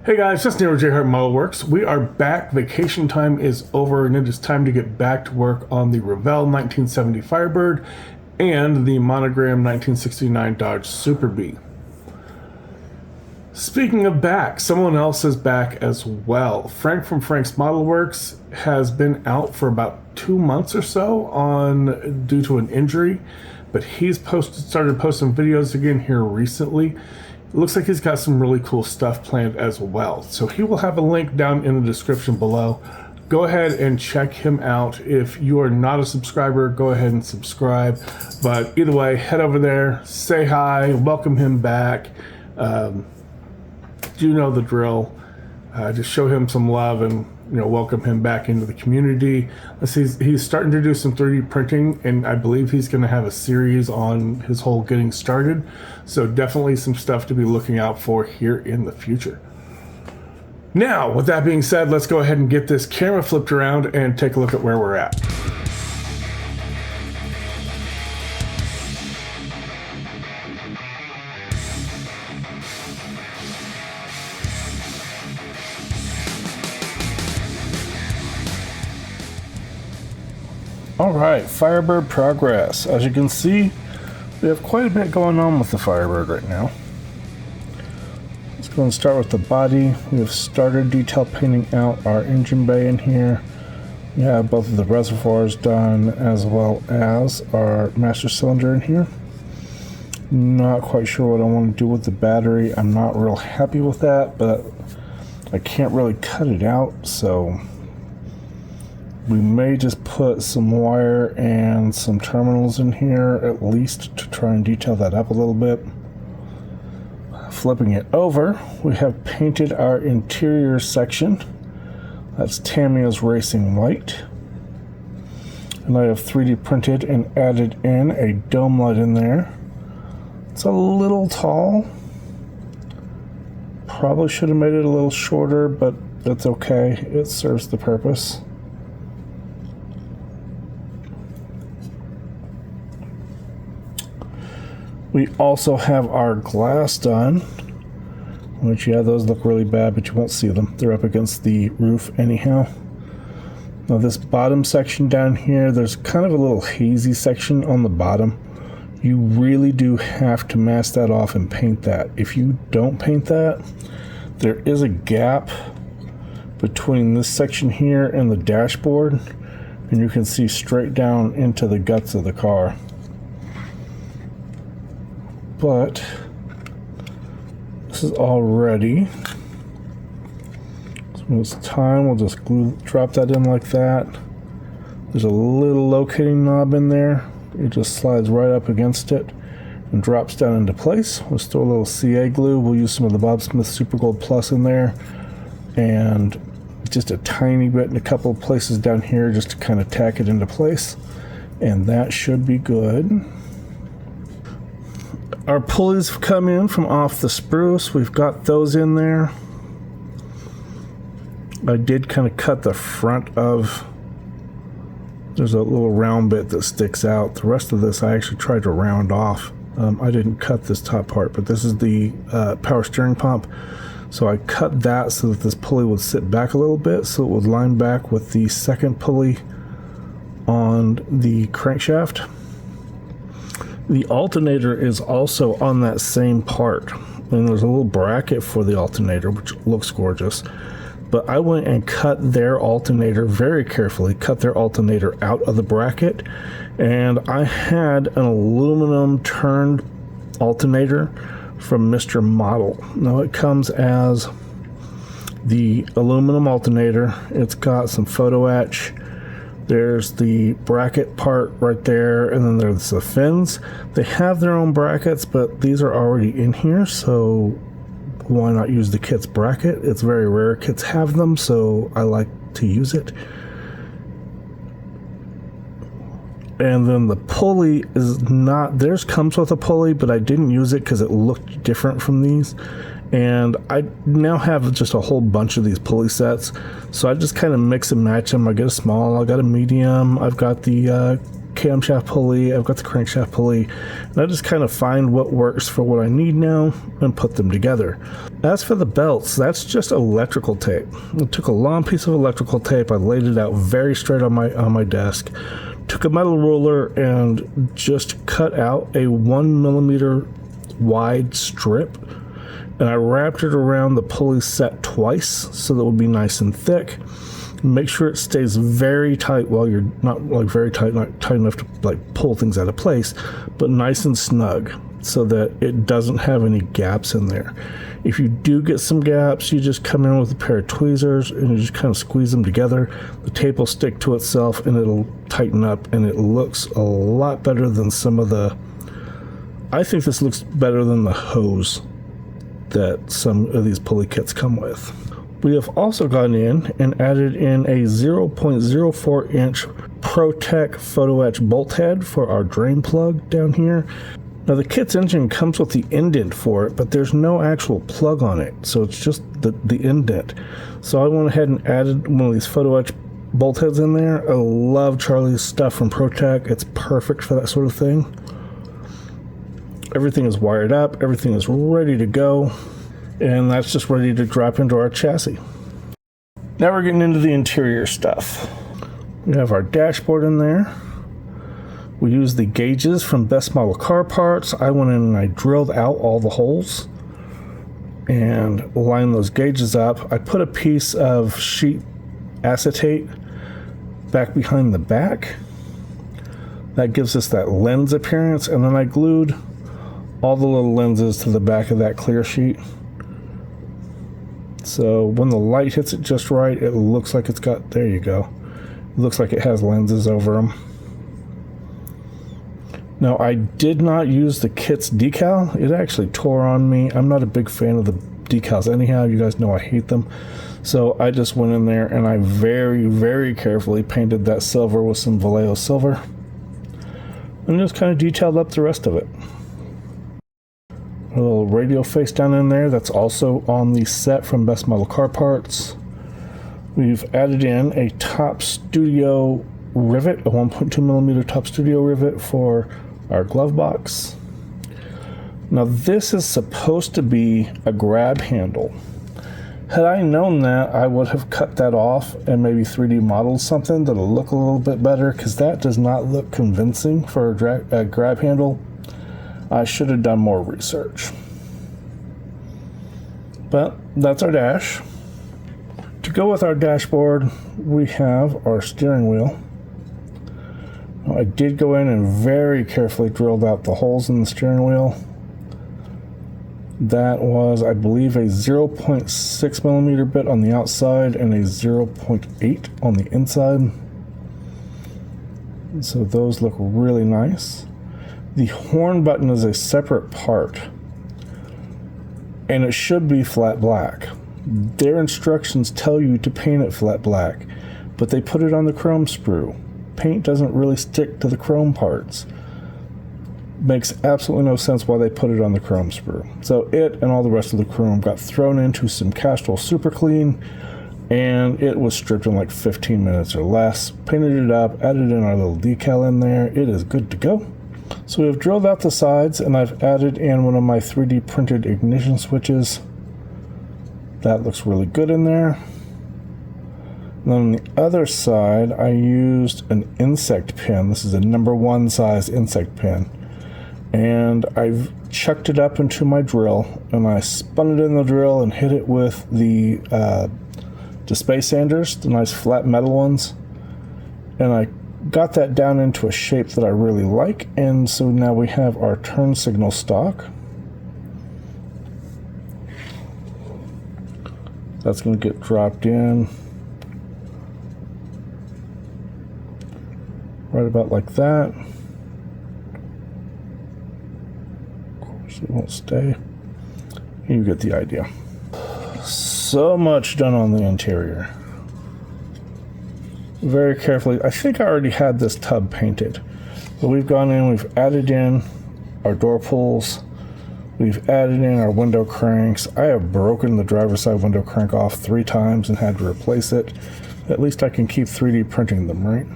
Hey guys, just near JHart Modelworks. We are back. Vacation time is over and it is time to get back to work on the Revell 1970 Firebird and the Monogram 1969 Dodge Super Bee. Speaking of back, someone else is back as well. Frank from Frank's Modelworks has been out for about 2 months or so due to an injury, but he's started posting videos again here recently. It looks like he's got some really cool stuff planned as well. So he will have a link down in the description below. Go ahead and check him out. If you are not a subscriber, go ahead and subscribe. But either way, head over there, say hi, welcome him back. You know the drill. Just show him some love and welcome him back into the community. He's starting to do some 3D printing, and I believe he's going to have a series on his whole getting started. So definitely some stuff to be looking out for here in the future. Now, with that being said, let's go ahead and get this camera flipped around and take a look at where we're at. Alright, Firebird progress. As you can see, we have quite a bit going on with the Firebird right now. Let's go and start with the body. We have started detail painting out our engine bay in here. We have both of the reservoirs done as well as our master cylinder in here. Not quite sure what I want to do with the battery. I'm not real happy with that, but I can't really cut it out, so we may just put some wire and some terminals in here at least to try and detail that up a little bit. Flipping it over, we have painted our interior section. That's Tamiya's Racing White. And I have 3D printed and added in a dome light in there. It's a little tall. Probably should have made it a little shorter, but that's okay. It serves the purpose. We also have our glass done, which, yeah, those look really bad, but you won't see them. They're up against the roof anyhow. Now this bottom section down here, there's kind of a little hazy section on the bottom. You really do have to mask that off and paint that. If you don't paint that, there is a gap between this section here and the dashboard, and you can see straight down into the guts of the car. But this is all ready. So when it's time, we'll just drop that in like that. There's a little locating knob in there. It just slides right up against it and drops down into place. We'll throw a little CA glue. We'll use some of the Bob Smith Super Gold Plus in there, and just a tiny bit in a couple of places down here just to kind of tack it into place. And that should be good. Our pulleys have come in from off the spruce. We've got those in there. I did kind of cut the front of, there's a little round bit that sticks out. The rest of this I actually tried to round off. I didn't cut this top part, but this is the power steering pump. So I cut that so that this pulley would sit back a little bit, so it would line back with the second pulley on the crankshaft. The alternator is also on that same part, and there's a little bracket for the alternator, which looks gorgeous. But I went and cut their alternator very carefully, cut their alternator out of the bracket, and I had an aluminum turned alternator from Mr. Model. Now it comes as the aluminum alternator. It's got some photo etch. There's the bracket part right there, and then there's the fins. They have their own brackets, but these are already in here, so why not use the kit's bracket? It's very rare kits have them, so I like to use it. And then the pulley is not, theirs comes with a pulley, but I didn't use it because it looked different from these. And I now have just a whole bunch of these pulley sets, so I just kind of mix and match them. I get a small, I got a medium, I've got the camshaft pulley, I've got the crankshaft pulley, and I just kind of find what works for what I need now and put them together. As for the belts, that's just electrical tape. I took a long piece of electrical tape, I laid it out very straight on my desk, took a metal ruler and just cut out a 1mm wide strip, and I wrapped it around the pulley set twice so that it would be nice and thick. Make sure it stays very tight while you're not like very tight, not tight enough to like pull things out of place, but nice and snug so that it doesn't have any gaps in there. If you do get some gaps, you just come in with a pair of tweezers and you just kind of squeeze them together. The tape will stick to itself and it'll tighten up, and it looks a lot better than some of the, I think this looks better than the hose that some of these pulley kits come with. We have also gone in and added in a 0.04 inch ProTech photo etch bolt head for our drain plug down here. Now the kit's engine comes with the indent for it, but there's no actual plug on it, so it's just the indent. So I went ahead and added one of these photo etch bolt heads in there. I love Charlie's stuff from ProTech. It's perfect for that sort of thing. Everything is wired up, everything is ready to go, and that's just ready to drop into our chassis. Now we're getting into the interior stuff. We have our dashboard in there. We use the gauges from Best Model Car Parts. I went in and I drilled out all the holes and lined those gauges up. I put a piece of sheet acetate back behind the back. That gives us that lens appearance, and then I glued all the little lenses to the back of that clear sheet. So when the light hits it just right, it looks like it's got, there you go. It looks like it has lenses over them. Now I did not use the kit's decal. It actually tore on me. I'm not a big fan of the decals anyhow. You guys know I hate them. So I just went in there and I very, very carefully painted that silver with some Vallejo silver. And just kind of detailed up the rest of it. A little radio face down in there that's also on the set from Best Model Car Parts. We've added in a top studio rivet, a 1.2mm top studio rivet for our glove box. Now this is supposed to be a grab handle. Had I known that, I would have cut that off and maybe 3D modeled something that'll look a little bit better, because that does not look convincing for a grab handle. I should have done more research. But that's our dash. To go with our dashboard, we have our steering wheel. Now, I did go in and very carefully drilled out the holes in the steering wheel. That was, I believe, a 0.6mm bit on the outside and a 0.8 on the inside. So those look really nice. The horn button is a separate part, and it should be flat black. Their instructions tell you to paint it flat black, but they put it on the chrome sprue. Paint doesn't really stick to the chrome parts. Makes absolutely no sense why they put it on the chrome sprue. So it and all the rest of the chrome got thrown into some Castrol Super Clean, and it was stripped in like 15 minutes or less. Painted it up, added in our little decal in there. It is good to go. So we've drilled out the sides, and I've added in one of my 3D printed ignition switches. That looks really good in there. And then on the other side, I used an insect pin. This is a #1 size insect pin. And I've chucked it up into my drill, and I spun it in the drill and hit it with the space sanders, the nice flat metal ones. And I got that down into a shape that I really like, and so now we have our turn signal stock. That's going to get dropped in right about like that. Of course it won't stay. You get the idea. So much done on the interior. Very carefully. I think I already had this tub painted, but we've gone in, we've added in our door pulls, we've added in our window cranks. I have broken the driver's side window crank off 3 times and had to replace it. At least I can keep 3D printing them, right?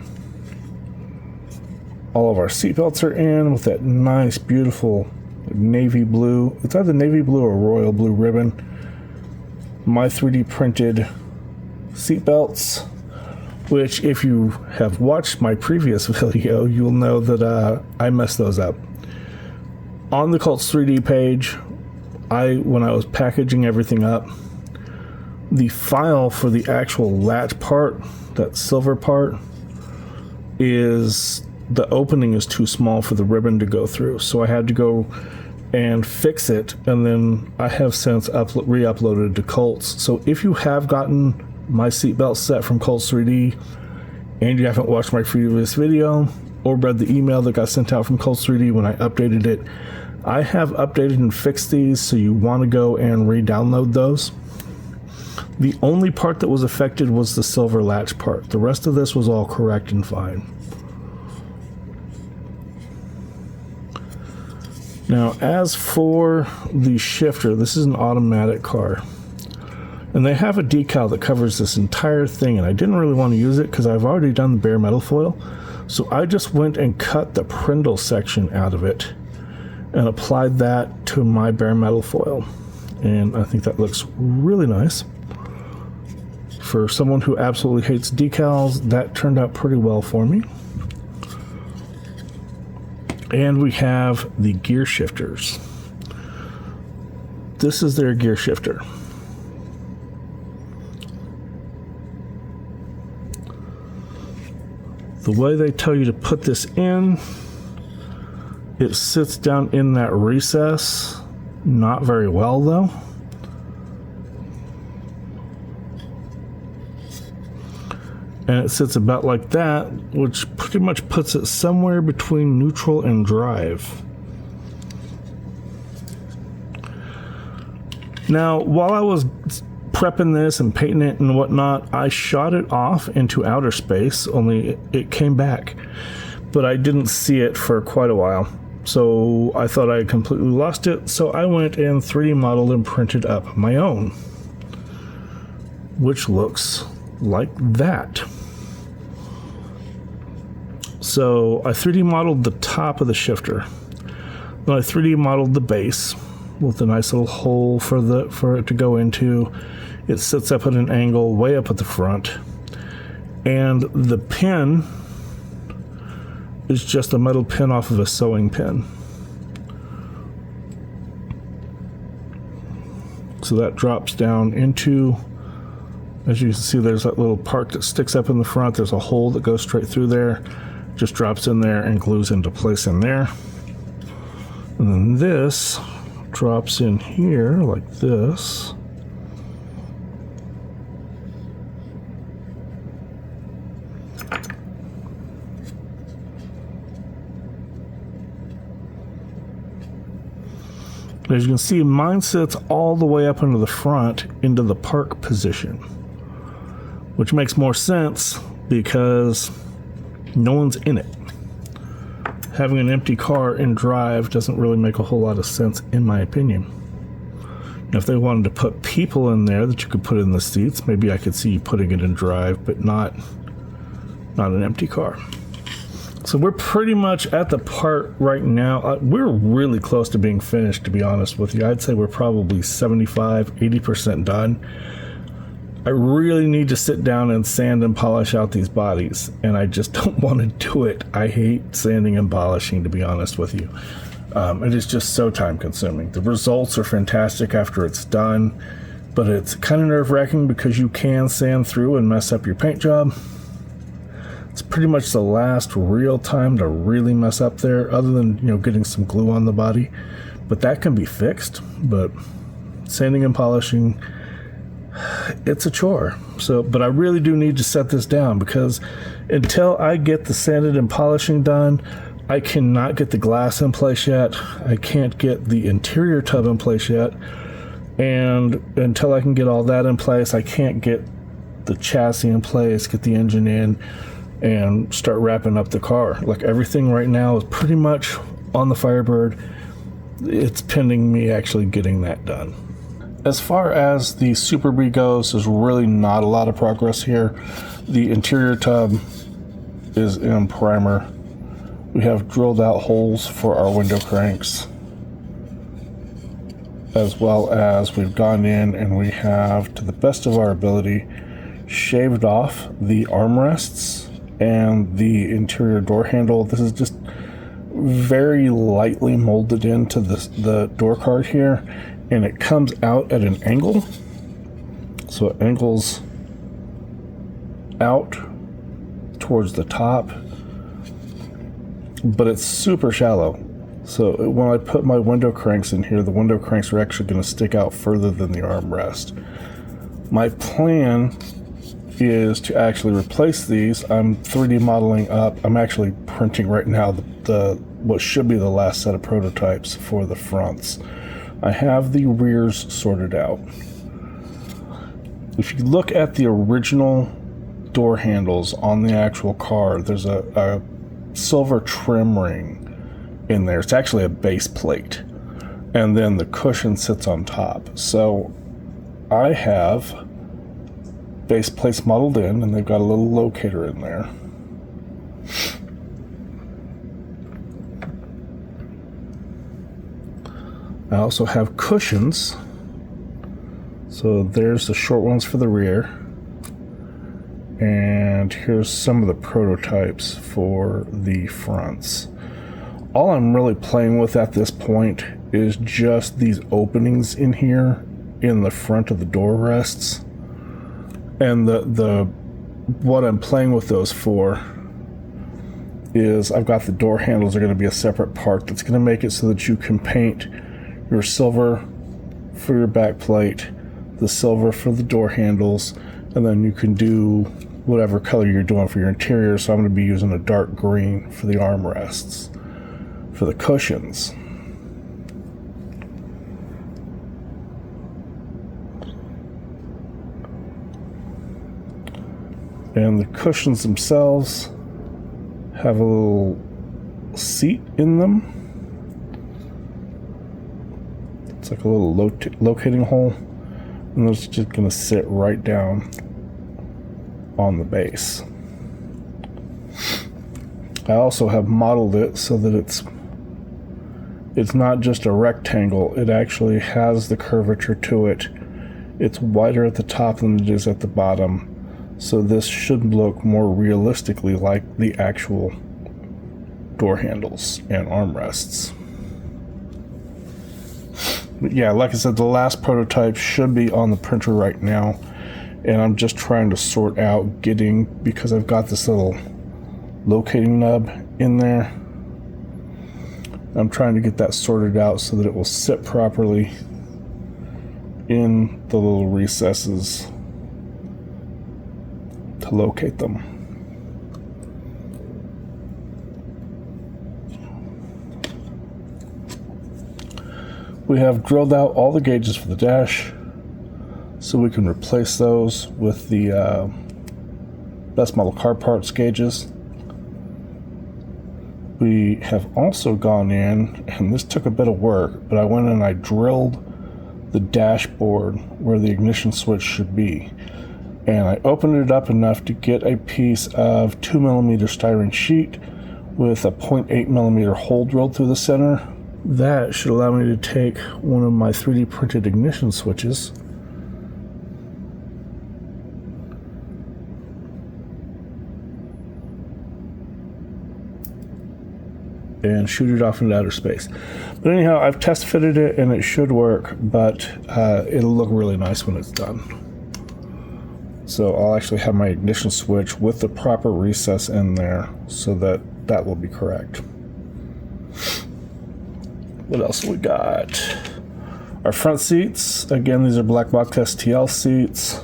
All of our seatbelts are in with that nice, beautiful navy blue. It's either navy blue or royal blue ribbon. My 3D printed seatbelts, which if you have watched my previous video, you'll know that I messed those up. On the Cults 3D page, when I was packaging everything up, the file for the actual latch part, that silver part, the opening is too small for the ribbon to go through. So I had to go and fix it, and then I have since re-uploaded to Cults. So if you have gotten my seatbelt set from Cults 3D and you haven't watched my previous video or read the email that got sent out from Cults 3D when I updated it, I have updated and fixed these, so you want to go and re-download those. The only part that was affected was the silver latch part. The rest of this was all correct and fine. Now, as for the shifter, this is an automatic car. And they have a decal that covers this entire thing, and I didn't really want to use it because I've already done the bare metal foil. So I just went and cut the Prindle section out of it and applied that to my bare metal foil. And I think that looks really nice. For someone who absolutely hates decals, that turned out pretty well for me. And we have the gear shifters. This is their gear shifter. The way they tell you to put this in, it sits down in that recess. Not very well though. And it sits about like that, which pretty much puts it somewhere between neutral and drive. Now, while I was prepping this and painting it and whatnot, I shot it off into outer space, only it came back. But I didn't see it for quite a while. So I thought I had completely lost it. So I went and 3D modeled and printed up my own, which looks like that. So I 3D modeled the top of the shifter. Then I 3D modeled the base with a nice little hole for it to go into. It sits up at an angle way up at the front. And the pin is just a metal pin off of a sewing pin. So that drops down into, as you can see, there's that little part that sticks up in the front. There's a hole that goes straight through there. Just drops in there and glues into place in there. And then this drops in here like this. As you can see, mine sits all the way up into the front into the park position, which makes more sense because no one's in it. Having an empty car in drive doesn't really make a whole lot of sense, in my opinion. Now, if they wanted to put people in there that you could put in the seats, maybe I could see you putting it in drive, but not an empty car. So we're pretty much at the part right now. We're really close to being finished, to be honest with you. I'd say we're probably 75–80% done. I really need to sit down and sand and polish out these bodies, and I just don't want to do it. I hate sanding and polishing, to be honest with you. It is just so time consuming. The results are fantastic after it's done, but it's kind of nerve-wracking because you can sand through and mess up your paint job. It's pretty much the last real time to really mess up there, other than, getting some glue on the body. But that can be fixed. But sanding and polishing, it's a chore. But I really do need to set this down, because until I get the sanded and polishing done, I cannot get the glass in place yet. I can't get the interior tub in place yet. And until I can get all that in place, I can't get the chassis in place, get the engine in, and start wrapping up the car. Like, everything right now is pretty much on the Firebird. It's pending me actually getting that done. As far as the Super Bee goes, there's really not a lot of progress here. The interior tub is in primer. We have drilled out holes for our window cranks, as well as we've gone in and we have, to the best of our ability, shaved off the armrests and the interior door handle. This is just very lightly molded into the door card here, and it comes out at an angle. So it angles out towards the top, but it's super shallow. So when I put my window cranks in here, the window cranks are actually going to stick out further than the armrest. My plan is to actually replace these. I'm 3D modeling up. I'm actually printing right now the what should be the last set of prototypes for the fronts. I have the rears sorted out. If you look at the original door handles on the actual car, there's a silver trim ring in there. It's actually a base plate, and then the cushion sits on top. So I have base plates modeled in, and they've got a little locator in there. I also have cushions. So there's the short ones for the rear, and here's some of the prototypes for the fronts. All I'm really playing with at this point is just these openings in here in the front of the door rests. And what I'm playing with those for is I've got the door handles are going to be a separate part that's going to make it so that you can paint your silver for your back plate, the silver for the door handles, and then you can do whatever color you're doing for your interior. So I'm going to be using a dark green for the armrests. For the cushions, and the cushions themselves have a little seat in them. It's like a little locating hole, and those are just going to sit right down on the base. I also have modeled it so that it's not just a rectangle, it actually has the curvature to it. It's wider at the top than it is at the bottom, so this should look more realistically like the actual door handles and armrests. But yeah, like I said, the last prototype should be on the printer right now, and I'm just trying to sort out because I've got this little locating nub in there. I'm trying to get that sorted out so that it will sit properly in the little recesses to locate them. We have drilled out all the gauges for the dash, so we can replace those with the best model car parts gauges. We have also gone in, and this took a bit of work, but I went and I drilled the dashboard where the ignition switch should be. And I opened it up enough to get a piece of 2mm styrene sheet with a 0.8mm hole drilled through the center. That should allow me to take one of my 3D printed ignition switches and shoot it off into outer space. But anyhow, I've test fitted it and it should work, but it'll look really nice when it's done. So I'll actually have my ignition switch with the proper recess in there so that that will be correct. What else we got? Our front seats, again, these are Black Box STL seats.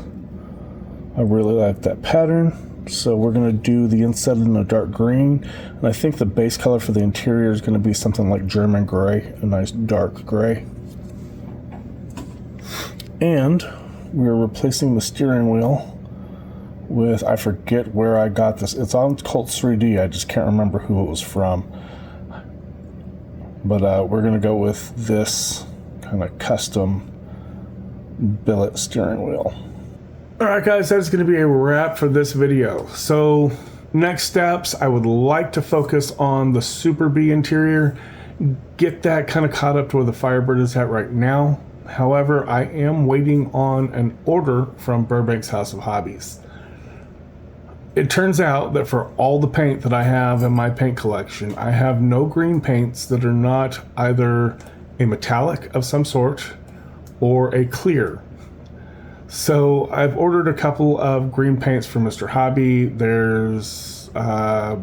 I really like that pattern. So we're going to do the inside in a dark green, and I think the base color for the interior is going to be something like German gray, a nice dark gray. And we're replacing the steering wheel with, I forget where I got this. It's on Cult 3D, I just can't remember who it was from. But we're going to go with this kind of custom billet steering wheel. Alright guys, that's going to be a wrap for this video. So Next steps, I would like to focus on the Super B interior, get that kind of caught up to where the Firebird is at right now. However, I am waiting on an order from Burbank's House of Hobbies. It turns out that for all the paint that I have in my paint collection, I have no green paints that are not either a metallic of some sort or a clear. So I've ordered a couple of green paints from Mr. Hobby. There's a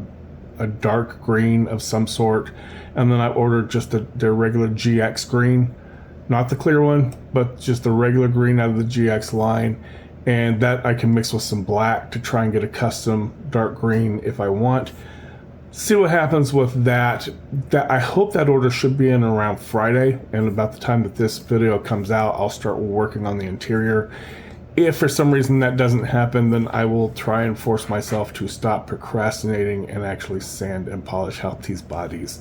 dark green of some sort, and then I ordered just their regular GX green, not the clear one, but just the regular green out of the GX line, and that I can mix with some black to try and get a custom dark green if I want. See what happens with that. I hope that order should be in around Friday, and about the time that this video comes out, I'll start working on the interior. If for some reason that doesn't happen, then I will try and force myself to stop procrastinating and actually sand and polish out these bodies.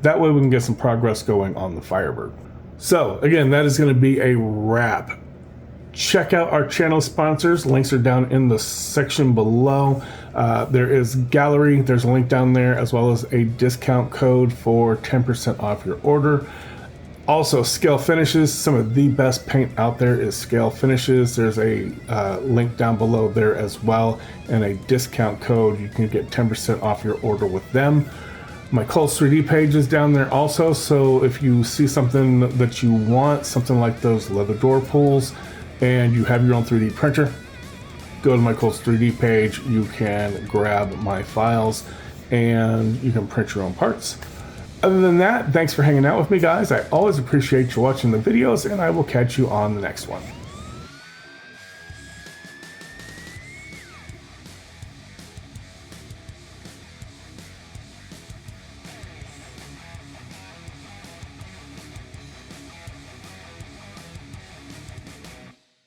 That way we can get some progress going on the Firebird. So again, that is going to be a wrap. Check out our channel sponsors. Links are down in the section below. There is Gaahleri. There's a link down there, as well as a discount code for 10% off your order. Also, Scale Finishes. Some of the best paint out there is Scale Finishes. There's a link down below there as well, and a discount code. You can get 10% off your order with them. My Coles 3D page is down there also, so if you see something that you want, something like those leather door pulls, and you have your own 3D printer, go to my Coles 3D page. You can grab my files and you can print your own parts. Other than that, thanks for hanging out with me, guys. I always appreciate you watching the videos, and I will catch you on the next one.